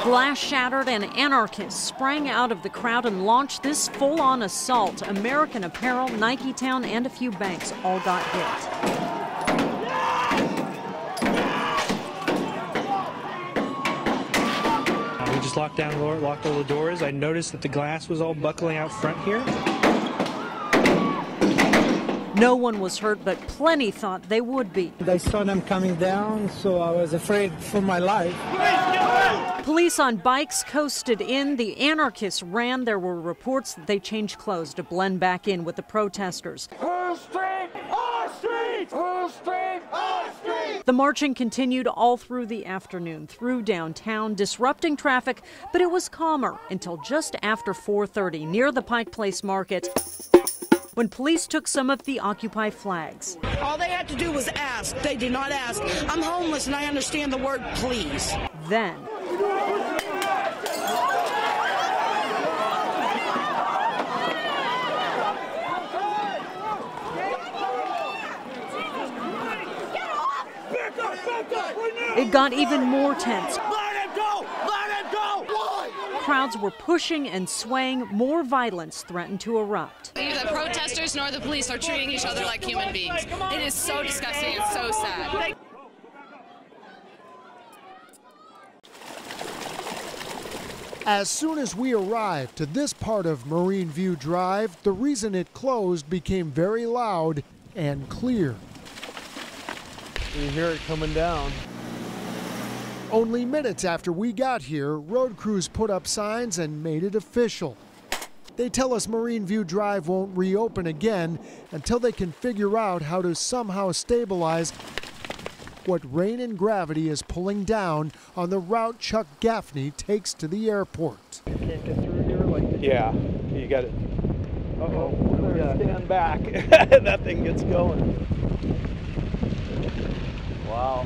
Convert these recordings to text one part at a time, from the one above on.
Glass shattered and anarchists sprang out of the crowd and launched this full-on assault. American Apparel, Nike Town, and a few banks all got hit. We just locked all the doors. I noticed that the glass was all buckling out front here. No one was hurt, but plenty thought they would be. I saw them coming down, so I was afraid for my life. Police on bikes coasted in. The anarchists ran. There were reports that they changed clothes to blend back in with the protesters. Whole street! Our street! Whole street! Our street! The marching continued all through the afternoon, through downtown, disrupting traffic, but it was calmer until just after 4:30 near the Pike Place Market, when police took some of the Occupy flags. All they had to do was ask. They did not ask. I'm homeless and I understand the word please. Then it got even more tense. Let him go! Let him go! Why? Crowds were pushing and swaying. More violence threatened to erupt. Neither the protesters nor the police are treating each other like human beings. It is so disgusting. It's so sad. As soon as we arrived to this part of Marine View Drive, the reason it closed became very loud and clear. You hear it coming down. Only minutes after we got here, road crews put up signs and made it official. They tell us Marine View Drive won't reopen again until they can figure out how to somehow stabilize what rain and gravity is pulling down on the route Chuck Gaffney takes to the airport. You can't get through here like this? Yeah, you got it. Uh-oh, stand back. That thing gets going. Wow.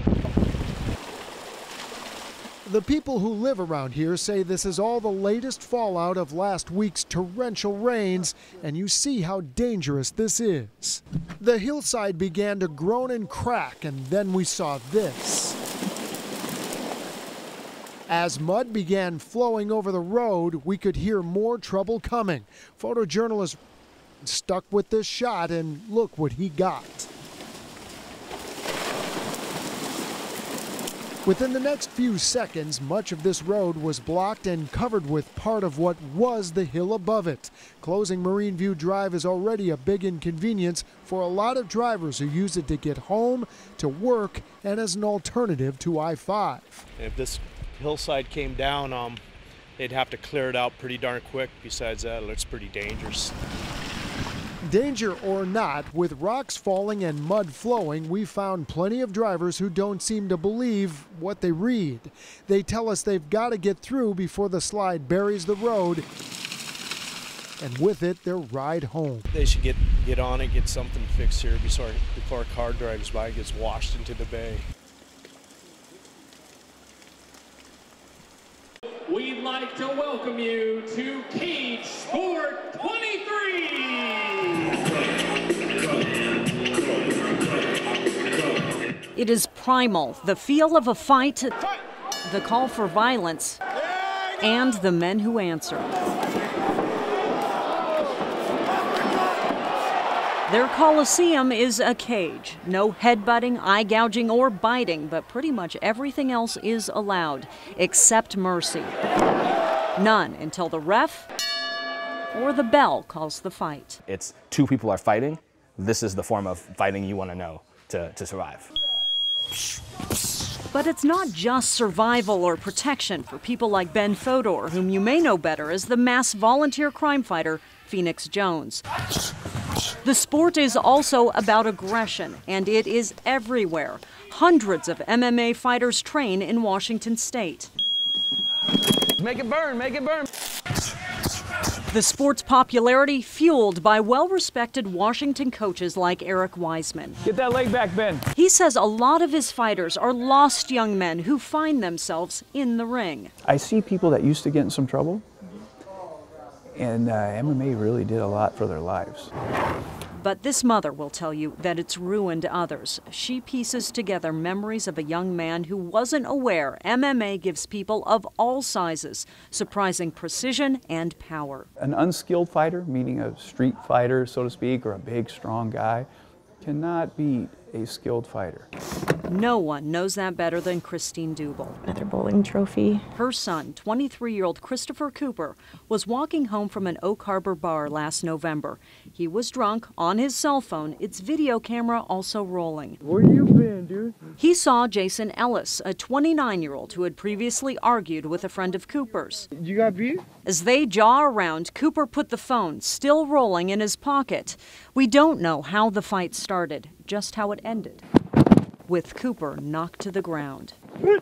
The people who live around here say this is all the latest fallout of last week's torrential rains, and you see how dangerous this is. The hillside began to groan and crack, and then we saw this. As mud began flowing over the road, we could hear more trouble coming. Photojournalist stuck with this shot, and look what he got. Within the next few seconds, much of this road was blocked and covered with part of what was the hill above it. Closing Marine View Drive is already a big inconvenience for a lot of drivers who use it to get home, to work, and as an alternative to I-5. If this hillside came down, they'd have to clear it out pretty darn quick. Besides that, it looks pretty dangerous. Danger or not, with rocks falling and mud flowing, we found plenty of drivers who don't seem to believe what they read. They tell us they've got to get through before the slide buries the road, and with it, their ride home. They should get on it, get something fixed here before a car drives by and gets washed into the bay. We'd like to welcome you to Cage Sport 23. It is primal, the feel of a fight, the call for violence, and the men who answer. Their coliseum is a cage. No headbutting, eye gouging, or biting, but pretty much everything else is allowed, except mercy. None until the ref or the bell calls the fight. It's two people are fighting. This is the form of fighting you want to know to survive. But it's not just survival or protection for people like Ben Fodor, whom you may know better as the mass volunteer crime fighter Phoenix Jones. The sport is also about aggression, and it is everywhere. Hundreds of MMA fighters train in Washington State. Make it burn, make it burn. The sport's popularity fueled by well-respected Washington coaches like Eric Wiseman. Get that leg back, Ben. He says a lot of his fighters are lost young men who find themselves in the ring. I see people that used to get in some trouble, and MMA really did a lot for their lives. But this mother will tell you that it's ruined others. She pieces together memories of a young man who wasn't aware MMA gives people of all sizes surprising precision and power. An unskilled fighter, meaning a street fighter, so to speak, or a big, strong guy, cannot beat a skilled fighter. No one knows that better than Christine Dubel. Another bowling trophy. Her son, 23-year-old Christopher Cooper, was walking home from an Oak Harbor bar last November. He was drunk on his cell phone, its video camera also rolling. Where you been, dude? He saw Jason Ellis, a 29-year-old who had previously argued with a friend of Cooper's. You got beef? As they jaw around, Cooper put the phone, still rolling, in his pocket. We don't know how the fight started, just how it ended, with Cooper knocked to the ground. We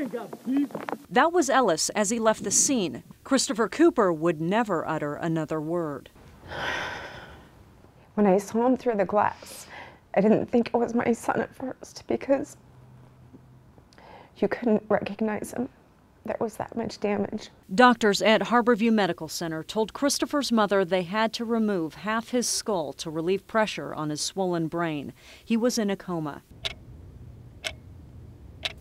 ain't got beef. That was Ellis as he left the scene. Christopher Cooper would never utter another word. When I saw him through the glass, I didn't think it was my son at first because you couldn't recognize him. There was that much damage. Doctors at Harborview Medical Center told Christopher's mother they had to remove half his skull to relieve pressure on his swollen brain. He was in a coma.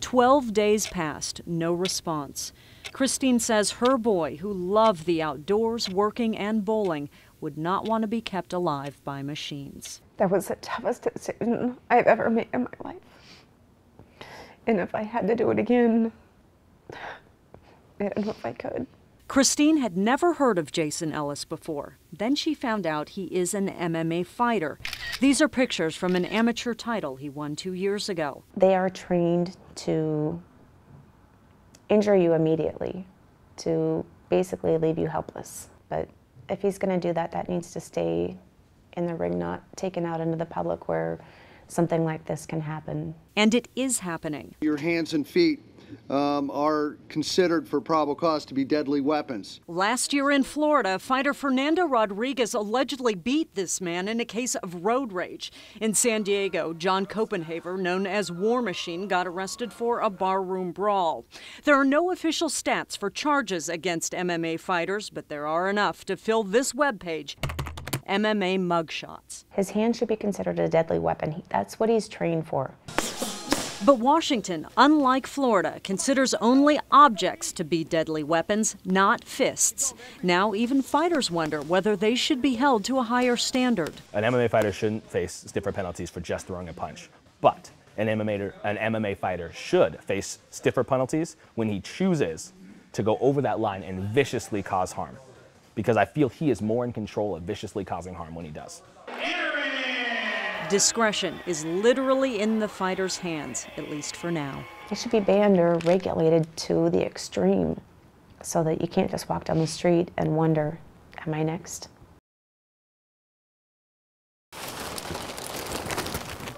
12 days passed, no response. Christine says her boy, who loved the outdoors, working and bowling, would not want to be kept alive by machines. That was the toughest decision I've ever made in my life. And if I had to do it again, I don't know if I could. Christine had never heard of Jason Ellis before. Then she found out he is an MMA fighter. These are pictures from an amateur title he won 2 years ago. They are trained to injure you immediately, to basically leave you helpless. But if he's going to do that, that needs to stay in the ring, not taken out into the public where something like this can happen. And it is happening. Your hands and feet are considered for probable cause to be deadly weapons. Last year in Florida, fighter Fernando Rodriguez allegedly beat this man in a case of road rage. In San Diego, John Copenhaver, known as War Machine, got arrested for a barroom brawl. There are no official stats for charges against MMA fighters, but there are enough to fill this webpage. MMA mugshots. His hand should be considered a deadly weapon. That's what he's trained for. But Washington, unlike Florida, considers only objects to be deadly weapons, not fists. Now even fighters wonder whether they should be held to a higher standard. An MMA fighter shouldn't face stiffer penalties for just throwing a punch, but an MMA fighter should face stiffer penalties when he chooses to go over that line and viciously cause harm, because I feel he is more in control of viciously causing harm when he does. Discretion is literally in the fighter's hands, at least for now. It should be banned or regulated to the extreme so that you can't just walk down the street and wonder, am I next?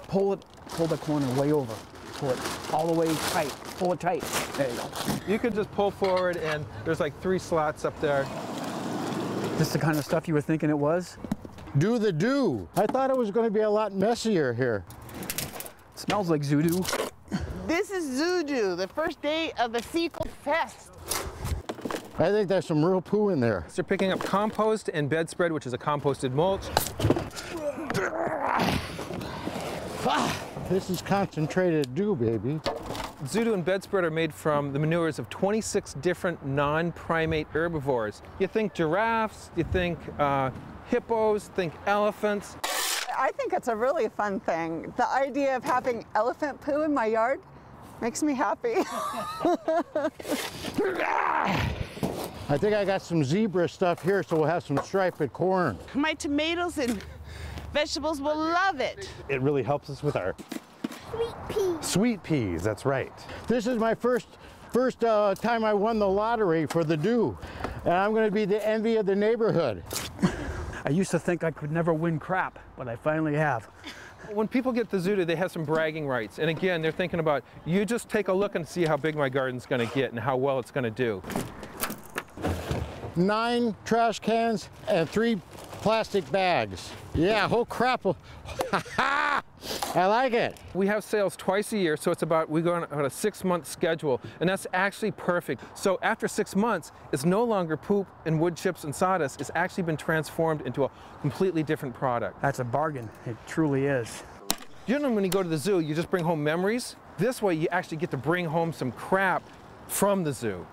Pull the corner way over. Pull it all the way tight. Pull it tight. There you go. You could just pull forward and there's like 3 slots up there. This is the kind of stuff you were thinking it was? Do the do. I thought it was going to be a lot messier here. It smells like Zudu. This is Zudu, the first day of the Fecal Fest. I think there's some real poo in there. So they're picking up compost and bedspread, which is a composted mulch. This is concentrated dew, baby. Zudu and bedspread are made from the manures of 26 different non-primate herbivores. You think giraffes, you think hippos, think elephants. I think it's a really fun thing. The idea of having elephant poo in my yard makes me happy. I think I got some zebra stuff here, so we'll have some striped corn. My tomatoes and vegetables will love it. It really helps us with our sweet peas. Sweet peas, that's right. This is my first time I won the lottery for the dew, and I'm going to be the envy of the neighborhood. I used to think I could never win crap, but I finally have. When people get the Zudu, they have some bragging rights. And again, they're thinking about, you just take a look and see how big my garden's going to get and how well it's going to do. 9 trash cans and 3 plastic bags. Yeah, whole crap. I like it. We have sales twice a year, so we go on a 6-month schedule, and that's actually perfect. So after 6 months, it's no longer poop and wood chips and sawdust. It's actually been transformed into a completely different product. That's a bargain. It truly is. You know, when you go to the zoo, you just bring home memories. This way, you actually get to bring home some crap from the zoo.